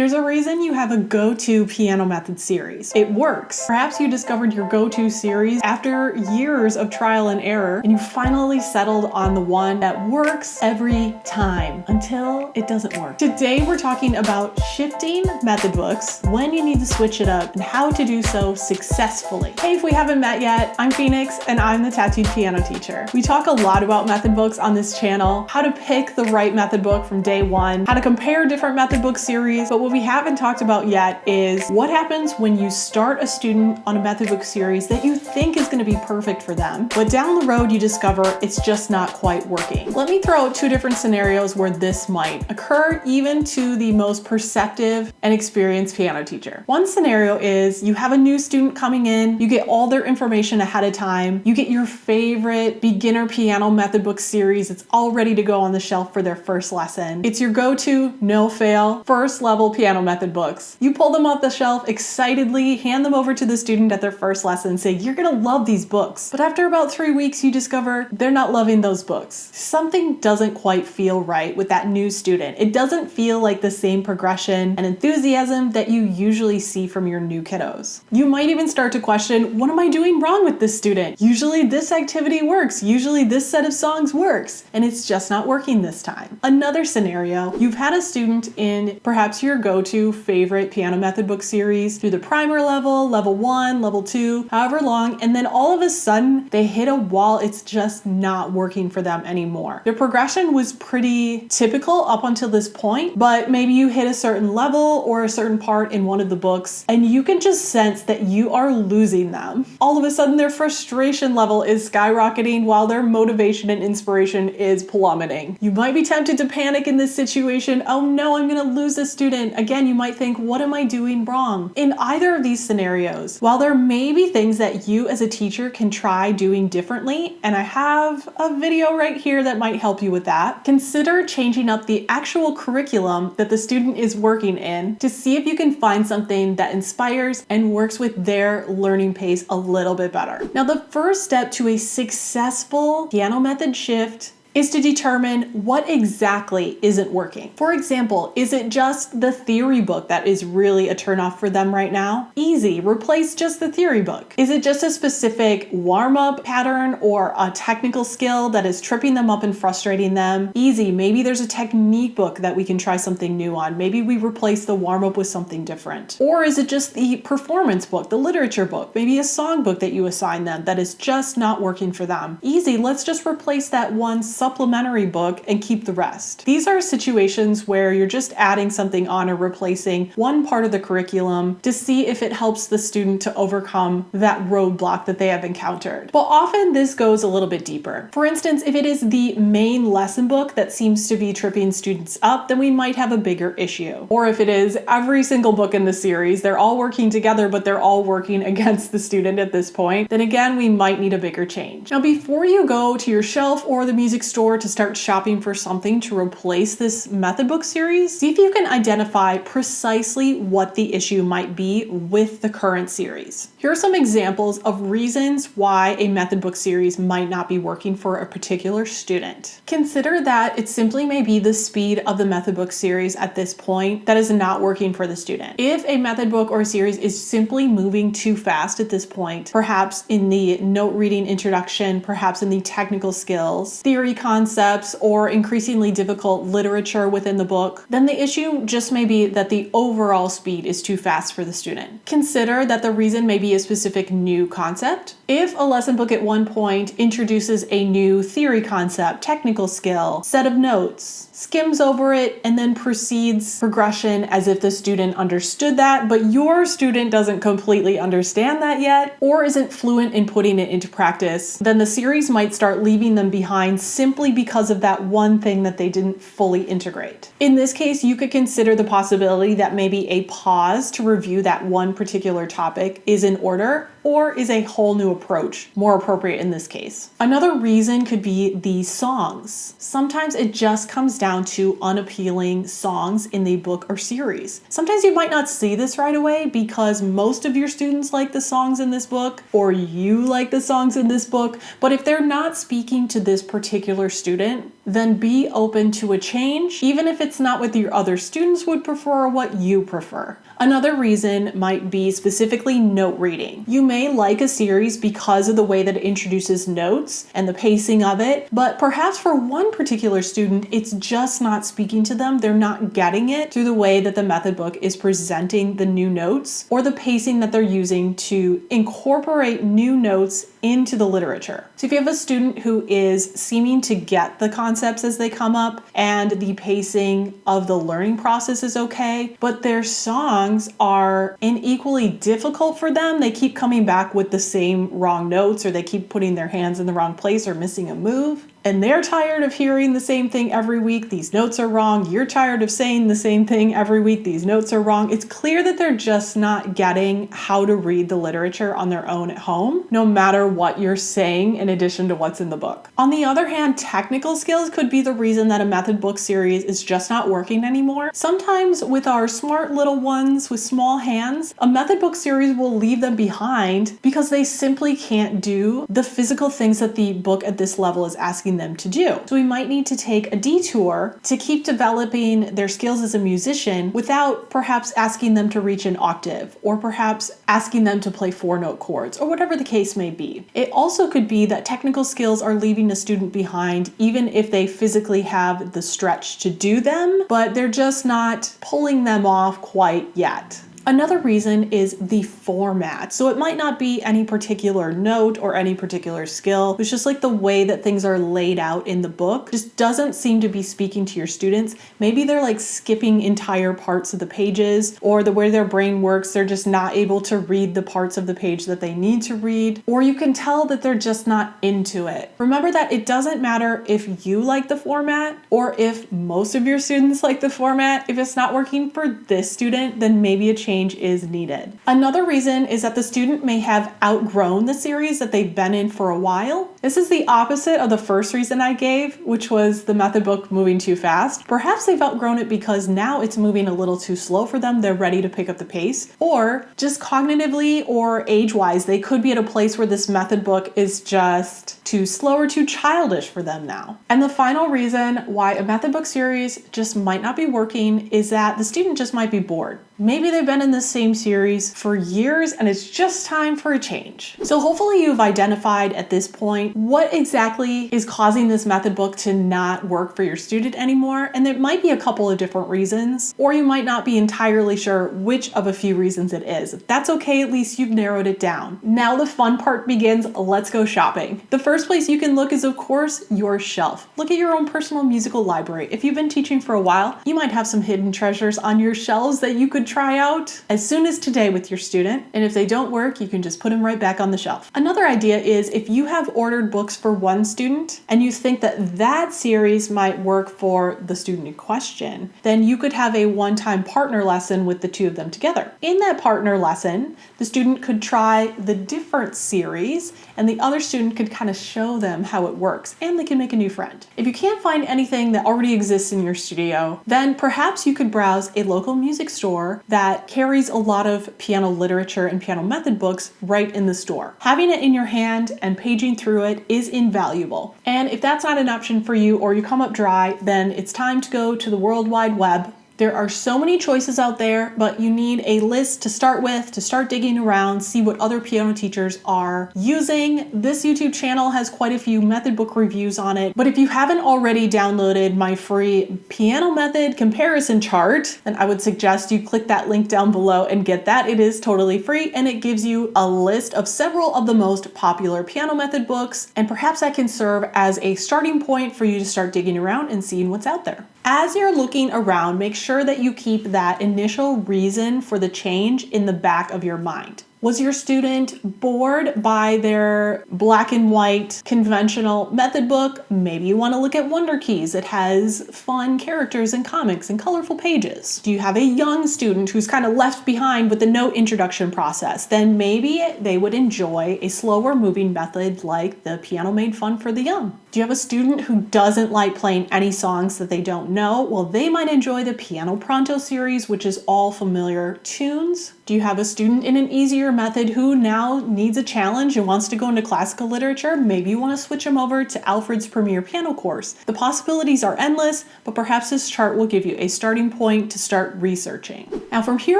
There's a reason you have a go-to piano method series. It works. Perhaps you discovered your go-to series after years of trial and error, and you finally settled on the one that works every time until it doesn't work. Today, we're talking about shifting method books, when you need to switch it up, and how to do so successfully. Hey, if we haven't met yet, I'm Phoenix, and I'm the Tattooed Piano Teacher. We talk a lot about method books on this channel, how to pick the right method book from day one, how to compare different method book series, but what we haven't talked about yet is what happens when you start a student on a method book series that you think is going to be perfect for them, but down the road you discover it's just not quite working. Let me throw out two different scenarios where this might occur even to the most perceptive and experienced piano teacher. One scenario is you have a new student coming in, you get all their information ahead of time, you get your favorite beginner piano method book series, it's all ready to go on the shelf for their first lesson. It's your go-to, no-fail, first level piano method books. You pull them off the shelf excitedly, hand them over to the student at their first lesson and say, you're gonna love these books. But after about 3 weeks, you discover they're not loving those books. Something doesn't quite feel right with that new student. It doesn't feel like the same progression and enthusiasm that you usually see from your new kiddos. You might even start to question, what am I doing wrong with this student? Usually this activity works. Usually this set of songs works, and it's just not working this time. Another scenario, you've had a student in perhaps your go-to favorite piano method book series through the primer level, level 1, level 2, however long, and then all of a sudden they hit a wall. It's just not working for them anymore. Their progression was pretty typical up until this point, but maybe you hit a certain level or a certain part in one of the books and you can just sense that you are losing them. All of a sudden their frustration level is skyrocketing while their motivation and inspiration is plummeting. You might be tempted to panic in this situation. Oh no, I'm gonna lose this student. Again, you might think, what am I doing wrong? In either of these scenarios, while there may be things that you as a teacher can try doing differently, and I have a video right here that might help you with that, consider changing up the actual curriculum that the student is working in to see if you can find something that inspires and works with their learning pace a little bit better. Now, the first step to a successful piano method shift is to determine what exactly isn't working. For example, is it just the theory book that is really a turnoff for them right now? Easy, replace just the theory book. Is it just a specific warm-up pattern or a technical skill that is tripping them up and frustrating them? Easy, maybe there's a technique book that we can try something new on. Maybe we replace the warm-up with something different. Or is it just the performance book, the literature book, maybe a song book that you assign them that is just not working for them? Easy, let's just replace that one supplementary book and keep the rest. These are situations where you're just adding something on or replacing one part of the curriculum to see if it helps the student to overcome that roadblock that they have encountered. But often this goes a little bit deeper. For instance, if it is the main lesson book that seems to be tripping students up, then we might have a bigger issue. Or if it is every single book in the series, they're all working together, but they're all working against the student at this point, then again, we might need a bigger change. Now, before you go to your shelf or the music store to start shopping for something to replace this method book series, see if you can identify precisely what the issue might be with the current series. Here are some examples of reasons why a method book series might not be working for a particular student. Consider that it simply may be the speed of the method book series at this point that is not working for the student. If a method book or series is simply moving too fast at this point, perhaps in the note reading introduction, perhaps in the technical skills, theory concepts, or increasingly difficult literature within the book, then the issue just may be that the overall speed is too fast for the student. Consider that the reason may be a specific new concept. If a lesson book at one point introduces a new theory concept, technical skill, set of notes, skims over it, and then proceeds progression as if the student understood that, but your student doesn't completely understand that yet, or isn't fluent in putting it into practice, then the series might start leaving them behind simply because of that one thing that they didn't fully integrate. In this case, you could consider the possibility that maybe a pause to review that one particular topic is in order, or is a whole new approach more appropriate in this case. Another reason could be the songs. Sometimes it just comes down to unappealing songs in the book or series. Sometimes you might not see this right away because most of your students like the songs in this book, or you like the songs in this book, but if they're not speaking to this particular student, then be open to a change, even if it's not what your other students would prefer or what you prefer. Another reason might be specifically note reading. You may like a series because of the way that it introduces notes and the pacing of it, but perhaps for one particular student, it's just not speaking to them. They're not getting it through the way that the method book is presenting the new notes or the pacing that they're using to incorporate new notes into the literature. So if you have a student who is seeming to get the concepts as they come up and the pacing of the learning process is okay, but their songs are unequally difficult for them, they keep coming back with the same wrong notes, or they keep putting their hands in the wrong place or missing a move, and they're tired of hearing the same thing every week, these notes are wrong, you're tired of saying the same thing every week, these notes are wrong. It's clear that they're just not getting how to read the literature on their own at home, no matter what you're saying in addition to what's in the book. On the other hand, technical skills could be the reason that a method book series is just not working anymore. Sometimes with our smart little ones with small hands, a method book series will leave them behind because they simply can't do the physical things that the book at this level is asking them to do. So we might need to take a detour to keep developing their skills as a musician without perhaps asking them to reach an octave, or perhaps asking them to play 4-note chords, or whatever the case may be. It also could be that technical skills are leaving a student behind even if they physically have the stretch to do them, but they're just not pulling them off quite yet. Another reason is the format. So it might not be any particular note or any particular skill. It's just like the way that things are laid out in the book just doesn't seem to be speaking to your students. Maybe they're like skipping entire parts of the pages, or the way their brain works, they're just not able to read the parts of the page that they need to read, or you can tell that they're just not into it. Remember that it doesn't matter if you like the format or if most of your students like the format. If it's not working for this student, then maybe a change is needed. Another reason is that the student may have outgrown the series that they've been in for a while. This is the opposite of the first reason I gave, which was the method book moving too fast. Perhaps they've outgrown it because now it's moving a little too slow for them. They're ready to pick up the pace, or just cognitively or age-wise, they could be at a place where this method book is just too slow or too childish for them now. And the final reason why a method book series just might not be working is that the student just might be bored. Maybe they've been in the same series for years and it's just time for a change. So hopefully you've identified at this point what exactly is causing this method book to not work for your student anymore. And there might be a couple of different reasons, or you might not be entirely sure which of a few reasons it is. If that's okay, at least you've narrowed it down. Now the fun part begins. Let's go shopping. The first place you can look is, of course, your shelf. Look at your own personal musical library. If you've been teaching for a while, you might have some hidden treasures on your shelves that you could try out as soon as today with your student. And if they don't work, you can just put them right back on the shelf. Another idea is if you have ordered books for one student and you think that that series might work for the student in question, then you could have a one-time partner lesson with the two of them together. In that partner lesson, the student could try the different series and the other student could kind of show them how it works, and they can make a new friend. If you can't find anything that already exists in your studio, then perhaps you could browse a local music store that carries a lot of piano literature and piano method books right in the store. Having it in your hand and paging through it is invaluable. And if that's not an option for you, or you come up dry, then it's time to go to the World Wide Web. There are so many choices out there, but you need a list to start with, to start digging around, see what other piano teachers are using. This YouTube channel has quite a few method book reviews on it, but if you haven't already downloaded my free piano method comparison chart, then I would suggest you click that link down below and get that. It is totally free, and it gives you a list of several of the most popular piano method books, and perhaps that can serve as a starting point for you to start digging around and seeing what's out there. As you're looking around, make sure that you keep that initial reason for the change in the back of your mind. Was your student bored by their black and white conventional method book? Maybe you want to look at Wonder Keys. It has fun characters and comics and colorful pages. Do you have a young student who's kind of left behind with the note introduction process? Then maybe they would enjoy a slower moving method like the Piano Made Fun for the Young. Do you have a student who doesn't like playing any songs that they don't know? Well, they might enjoy the Piano Pronto series, which is all familiar tunes. Do you have a student in an easier method who now needs a challenge and wants to go into classical literature? Maybe you want to switch them over to Alfred's Premier Piano course. The possibilities are endless, but perhaps this chart will give you a starting point to start researching. Now from here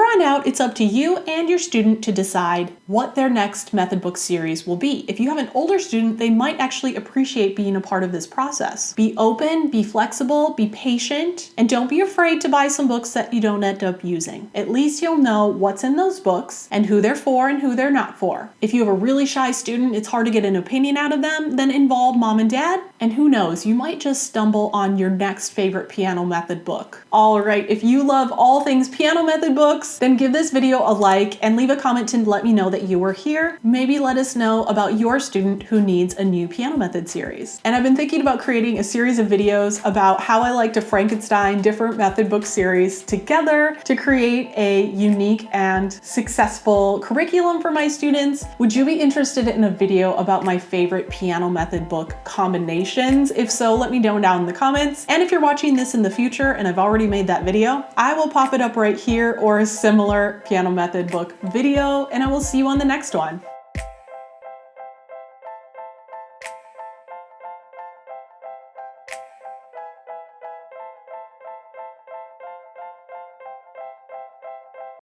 on out, it's up to you and your student to decide what their next method book series will be. If you have an older student, they might actually appreciate being a part of this process. Be open, be flexible, be patient, and don't be afraid to buy some books that you don't end up using. At least you'll know what's in those books and who they're for and who they're not for. If you have a really shy student, it's hard to get an opinion out of them, then involve mom and dad, and who knows, you might just stumble on your next favorite piano method book. All right, if you love all things piano method books, then give this video a like and leave a comment to let me know that you were here. Maybe let us know about your student who needs a new piano method series. And I've been thinking about creating a series of videos about how I like to Frankenstein different method book series together to create a unique and successful curriculum for my students. Would you be interested in a video about my favorite piano method book combinations? If so, let me know down in the comments. And if you're watching this in the future and I've already made that video, I will pop it up right here or a similar piano method book video, and I will see you on the next one.